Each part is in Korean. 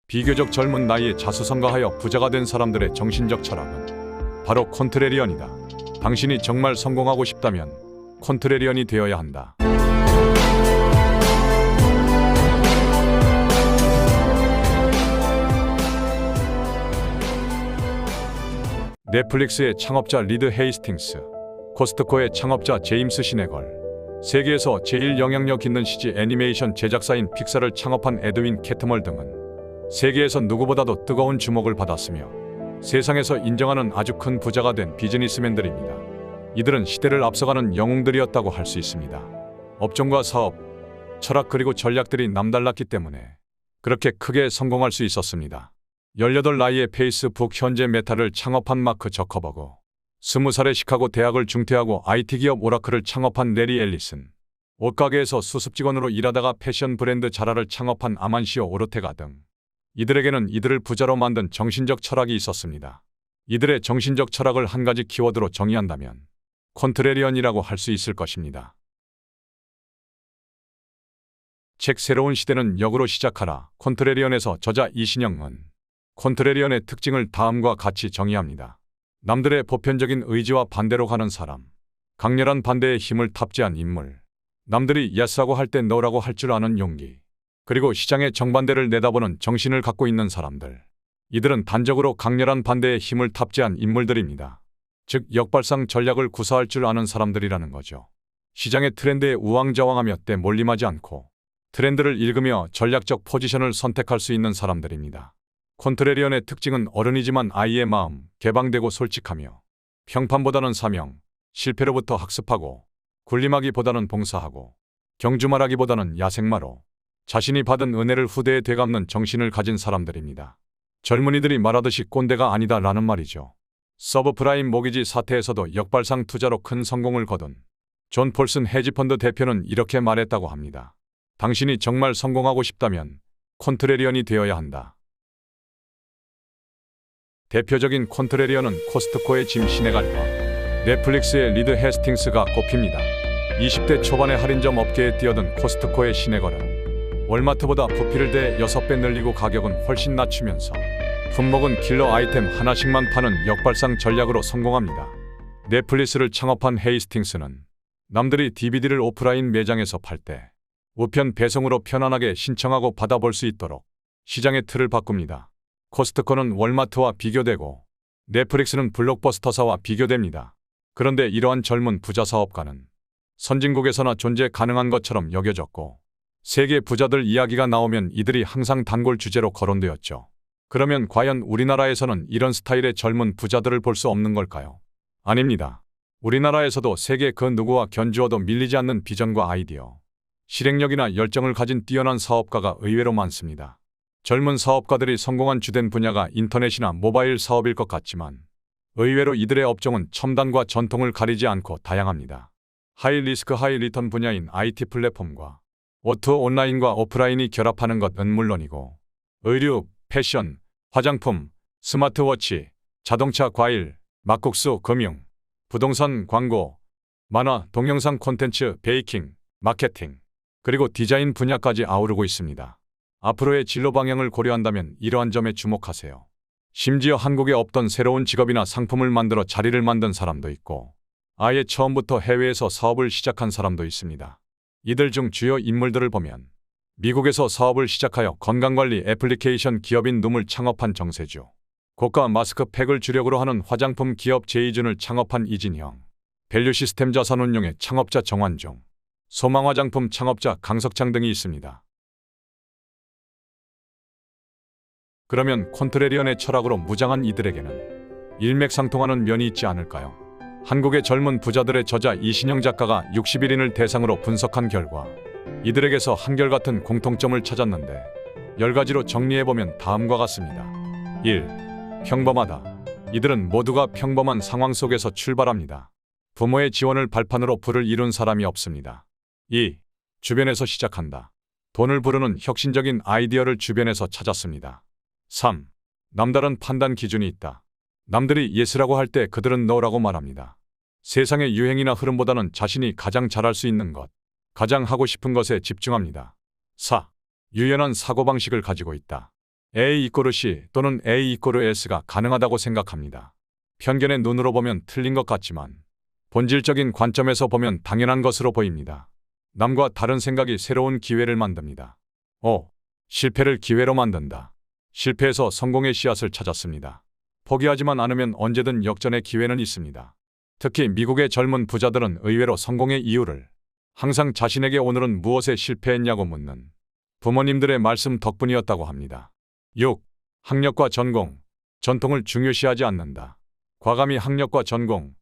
비교적 젊은 나이에 자수성가하여 부자가 된 사람들의 정신적 철학은 바로 콘트레리언이다. 당신이 정말 성공하고 싶다면 콘트레리언이 되어야 한다. 넷플릭스의 창업자 리드 헤이스팅스, 코스트코의 창업자 제임스 시네걸, 세계에서 제일 영향력 있는 CG 애니메이션 제작사인 픽사를 창업한 에드윈 캐트멀 등은 세계에서 누구보다도 뜨거운 주목을 받았으며 세상에서 인정하는 아주 큰 부자가 된 비즈니스맨들입니다. 이들은 시대를 앞서가는 영웅들이었다고 할 수 있습니다. 업종과 사업, 철학 그리고 전략들이 남달랐기 때문에 그렇게 크게 성공할 수 있었습니다. 18 나이에 페이스북 현재 메타를 창업한 마크 저커버그, 20살에 시카고 대학을 중퇴하고 IT 기업 오라클을 창업한 레리 앨리슨, 옷가게에서 수습 직원으로 일하다가 패션 브랜드 자라를 창업한 아만시오 오르테가 등 이들에게는 이들을 부자로 만든 정신적 철학이 있었습니다. 이들의 정신적 철학을 한 가지 키워드로 정의한다면 콘트레리언이라고 할 수 있을 것입니다. 책 새로운 시대는 역으로 시작하라. 콘트레리언에서 저자 이신영은 콘트레리언의 특징을 다음과 같이 정의합니다. 남들의 보편적인 의지와 반대로 가는 사람, 강렬한 반대의 힘을 탑재한 인물, 남들이 예스라고 할 때 노라고 할 줄 아는 용기, 그리고 시장의 정반대를 내다보는 정신을 갖고 있는 사람들. 이들은 단적으로 강렬한 반대의 힘을 탑재한 인물들입니다. 즉 역발상 전략을 구사할 줄 아는 사람들이라는 거죠. 시장의 트렌드에 우왕좌왕하며 때 몰림하지 않고 트렌드를 읽으며 전략적 포지션을 선택할 수 있는 사람들입니다. 콘트레리언의 특징은 어른이지만 아이의 마음, 개방되고 솔직하며 평판보다는 사명, 실패로부터 학습하고 군림하기보다는 봉사하고 경주말하기보다는 야생마로 자신이 받은 은혜를 후대에 되갚는 정신을 가진 사람들입니다. 젊은이들이 말하듯이 꼰대가 아니다 라는 말이죠. 서브프라임 모기지 사태에서도 역발상 투자로 큰 성공을 거둔 존 폴슨 헤지펀드 대표는 이렇게 말했다고 합니다. 당신이 정말 성공하고 싶다면 콘트레리언이 되어야 한다. 대표적인 콘트레리언은 코스트코의 짐 시네갈과 넷플릭스의 리드 헤스팅스가 꼽힙니다. 20대 초반의 할인점 업계에 뛰어든 코스트코의 시네걸은 월마트보다 부피를 대 6배 늘리고 가격은 훨씬 낮추면서 품목은 킬러 아이템 하나씩만 파는 역발상 전략으로 성공합니다. 넷플릭스를 창업한 헤이스팅스는 남들이 DVD를 오프라인 매장에서 팔 때 우편 배송으로 편안하게 신청하고 받아볼 수 있도록 시장의 틀을 바꿉니다. 코스트코는 월마트와 비교되고 넷플릭스는 블록버스터사와 비교됩니다. 그런데 이러한 젊은 부자 사업가는 선진국에서나 존재 가능한 것처럼 여겨졌고 세계 부자들 이야기가 나오면 이들이 항상 단골 주제로 거론되었죠. 그러면 과연 우리나라에서는 이런 스타일의 젊은 부자들을 볼 수 없는 걸까요? 아닙니다. 우리나라에서도 세계 그 누구와 견주어도 밀리지 않는 비전과 아이디어, 실행력이나 열정을 가진 뛰어난 사업가가 의외로 많습니다. 젊은 사업가들이 성공한 주된 분야가 인터넷이나 모바일 사업일 것 같지만 의외로 이들의 업종은 첨단과 전통을 가리지 않고 다양합니다. 하이 리스크 하이 리턴 분야인 IT 플랫폼과 오토 온라인과 오프라인이 결합하는 것은 물론이고 의류, 패션, 화장품, 스마트워치, 자동차, 과일, 막국수, 금융, 부동산, 광고, 만화, 동영상 콘텐츠, 베이킹, 마케팅, 그리고 디자인 분야까지 아우르고 있습니다. 앞으로의 진로 방향을 고려한다면 이러한 점에 주목하세요. 심지어 한국에 없던 새로운 직업이나 상품을 만들어 자리를 만든 사람도 있고 아예 처음부터 해외에서 사업을 시작한 사람도 있습니다. 이들 중 주요 인물들을 보면 미국에서 사업을 시작하여 건강관리 애플리케이션 기업인 눔을 창업한 정세주, 고가 마스크팩을 주력으로 하는 화장품 기업 제이준을 창업한 이진형, 밸류 시스템 자산운용의 창업자 정환종, 소망화장품 창업자 강석창 등이 있습니다. 그러면 콘트레리언의 철학으로 무장한 이들에게는 일맥상통하는 면이 있지 않을까요? 한국의 젊은 부자들의 저자 이신영 작가가 60일인을 대상으로 분석한 결과 이들에게서 한결같은 공통점을 찾았는데 10가지로 정리해보면 다음과 같습니다. 1. 평범하다. 이들은 모두가 평범한 상황 속에서 출발합니다. 부모의 지원을 발판으로 부를 이룬 사람이 없습니다. 2. 주변에서 시작한다. 돈을 부르는 혁신적인 아이디어를 주변에서 찾았습니다. 3. 남다른 판단 기준이 있다. 남들이 예스라고 할 때 그들은 노라고 말합니다. 세상의 유행이나 흐름보다는 자신이 가장 잘할 수 있는 것, 가장 하고 싶은 것에 집중합니다. 4. 유연한 사고방식을 가지고 있다. A 이꼬르 C 또는 A 이꼬르 S가 가능하다고 생각합니다. 편견의 눈으로 보면 틀린 것 같지만 본질적인 관점에서 보면 당연한 것으로 보입니다. 남과 다른 생각이 새로운 기회를 만듭니다. 5. 실패를 기회로 만든다. 실패에서 성공의 씨앗을 찾았습니다. 포기하지만 않으면 언제든 역전의 기회는 있습니다. 특히 미국의 젊은 부자들은 의외로 성공의 이유를 항상 자신에게 오늘은 무엇에 실패했냐고 묻는 부모님들의 말씀 덕분이었다고 합니다. 6. 학력과 전공, 전통을 중요시하지 않는다. 과감히 학력과 전공,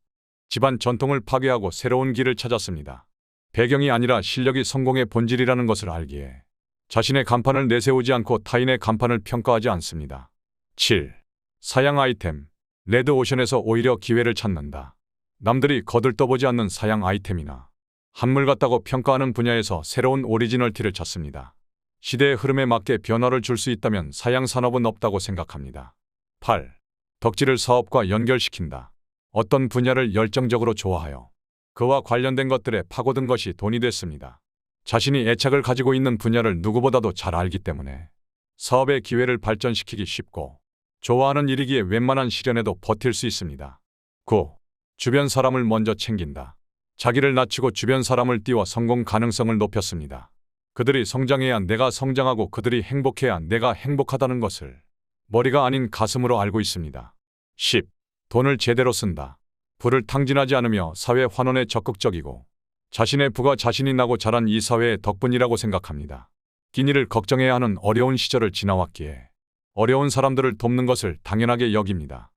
집안 전통을 파괴하고 새로운 길을 찾았습니다. 배경이 아니라 실력이 성공의 본질이라는 것을 알기에 자신의 간판을 내세우지 않고 타인의 간판을 평가하지 않습니다. 7. 사양 아이템, 레드오션에서 오히려 기회를 찾는다. 남들이 거들떠보지 않는 사양 아이템이나 한물 같다고 평가하는 분야에서 새로운 오리지널티를 찾습니다. 시대의 흐름에 맞게 변화를 줄 수 있다면 사양 산업은 없다고 생각합니다. 8. 덕질을 사업과 연결시킨다. 어떤 분야를 열정적으로 좋아하여 그와 관련된 것들에 파고든 것이 돈이 됐습니다. 자신이 애착을 가지고 있는 분야를 누구보다도 잘 알기 때문에 사업의 기회를 발전시키기 쉽고 좋아하는 일이기에 웬만한 시련에도 버틸 수 있습니다. 9. 주변 사람을 먼저 챙긴다. 자기를 낮추고 주변 사람을 띄워 성공 가능성을 높였습니다. 그들이 성장해야 내가 성장하고 그들이 행복해야 내가 행복하다는 것을 머리가 아닌 가슴으로 알고 있습니다. 10. 돈을 제대로 쓴다. 부를 탕진하지 않으며 사회 환원에 적극적이고 자신의 부가 자신이 나고 자란 이 사회의 덕분이라고 생각합니다. 끼니를 걱정해야 하는 어려운 시절을 지나왔기에 어려운 사람들을 돕는 것을 당연하게 여깁니다.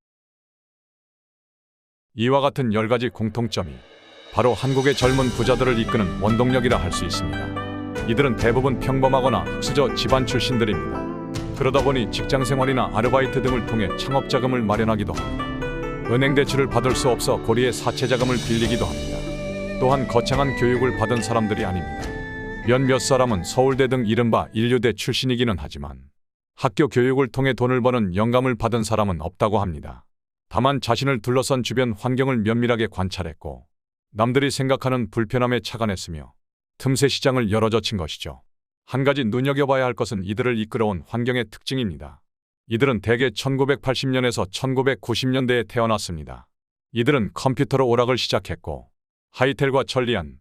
이와 같은 10가지 공통점이 바로 한국의 젊은 부자들을 이끄는 원동력이라 할 수 있습니다. 이들은 대부분 평범하거나 흑수저 집안 출신들입니다. 그러다 보니 직장생활이나 아르바이트 등을 통해 창업자금을 마련하기도 합니다. 은행 대출을 받을 수 없어 고리에 사채자금을 빌리기도 합니다. 또한 거창한 교육을 받은 사람들이 아닙니다. 몇몇 사람은 서울대 등 이른바 인류대 출신이기는 하지만 학교 교육을 통해 돈을 버는 영감을 받은 사람은 없다고 합니다. 다만 자신을 둘러싼 주변 환경을 면밀하게 관찰했고 남들이 생각하는 불편함에 착안했으며 틈새 시장을 열어젖힌 것이죠. 한 가지 눈여겨봐야 할 것은 이들을 이끌어온 환경의 특징입니다. 이들은 대개 1980년에서 1990년대에 태어났습니다. 이들은 컴퓨터로 오락을 시작했고 하이텔과 천리안,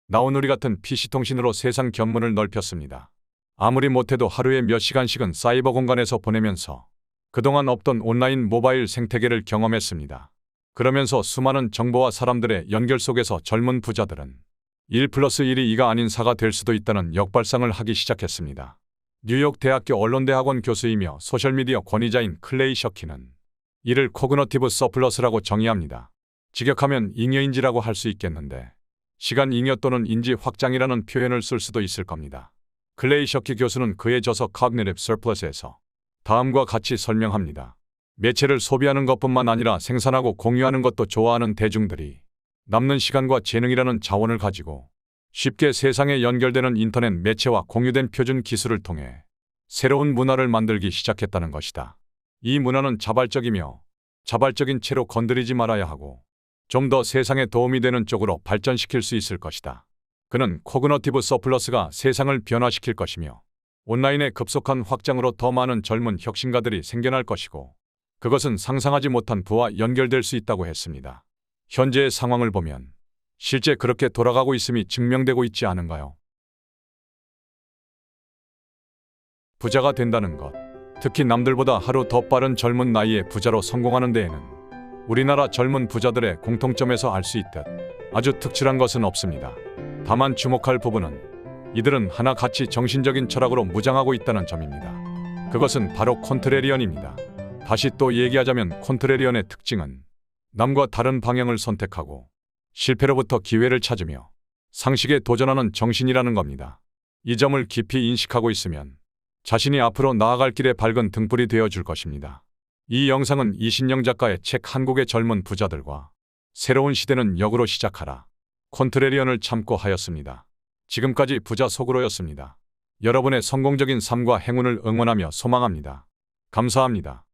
나우누리 같은 PC통신으로 세상 견문을 넓혔습니다. 아무리 못해도 하루에 몇 시간씩은 사이버 공간에서 보내면서 그동안 없던 온라인 모바일 생태계를 경험했습니다. 그러면서 수많은 정보와 사람들의 연결 속에서 젊은 부자들은 1+1이 2가 아닌 4가 될 수도 있다는 역발상을 하기 시작했습니다. 뉴욕 대학교 언론대학원 교수이며 소셜미디어 권위자인 클레이 셔키는 이를 코그너티브 서플러스라고 정의합니다. 직역하면 잉여인지라고 할 수 있겠는데 시간 잉여 또는 인지 확장이라는 표현을 쓸 수도 있을 겁니다. 클레이 셔키 교수는 그의 저서 Cognitive Surplus에서 다음과 같이 설명합니다. 매체를 소비하는 것뿐만 아니라 생산하고 공유하는 것도 좋아하는 대중들이 남는 시간과 재능이라는 자원을 가지고 쉽게 세상에 연결되는 인터넷 매체와 공유된 표준 기술을 통해 새로운 문화를 만들기 시작했다는 것이다. 이 문화는 자발적이며 자발적인 채로 건드리지 말아야 하고 좀 더 세상에 도움이 되는 쪽으로 발전시킬 수 있을 것이다. 그는 코그너티브 서플러스가 세상을 변화시킬 것이며 온라인의 급속한 확장으로 더 많은 젊은 혁신가들이 생겨날 것이고 그것은 상상하지 못한 부와 연결될 수 있다고 했습니다. 현재의 상황을 보면 실제 그렇게 돌아가고 있음이 증명되고 있지 않은가요? 부자가 된다는 것, 특히 남들보다 하루 더 빠른 젊은 나이에 부자로 성공하는 데에는 우리나라 젊은 부자들의 공통점에서 알 수 있듯 아주 특출한 것은 없습니다. 다만 주목할 부분은 이들은 하나같이 정신적인 철학으로 무장하고 있다는 점입니다. 그것은 바로 콘트레리언입니다. 다시 또 얘기하자면 콘트레리언의 특징은 남과 다른 방향을 선택하고 실패로부터 기회를 찾으며 상식에 도전하는 정신이라는 겁니다. 이 점을 깊이 인식하고 있으면 자신이 앞으로 나아갈 길에 밝은 등불이 되어줄 것입니다. 이 영상은 이신영 작가의 책 한국의 젊은 부자들과 새로운 시대는 역으로 시작하라. 콘트레리언을 참고 하였습니다. 지금까지 부자 속으로였습니다. 여러분의 성공적인 삶과 행운을 응원하며 소망합니다. 감사합니다.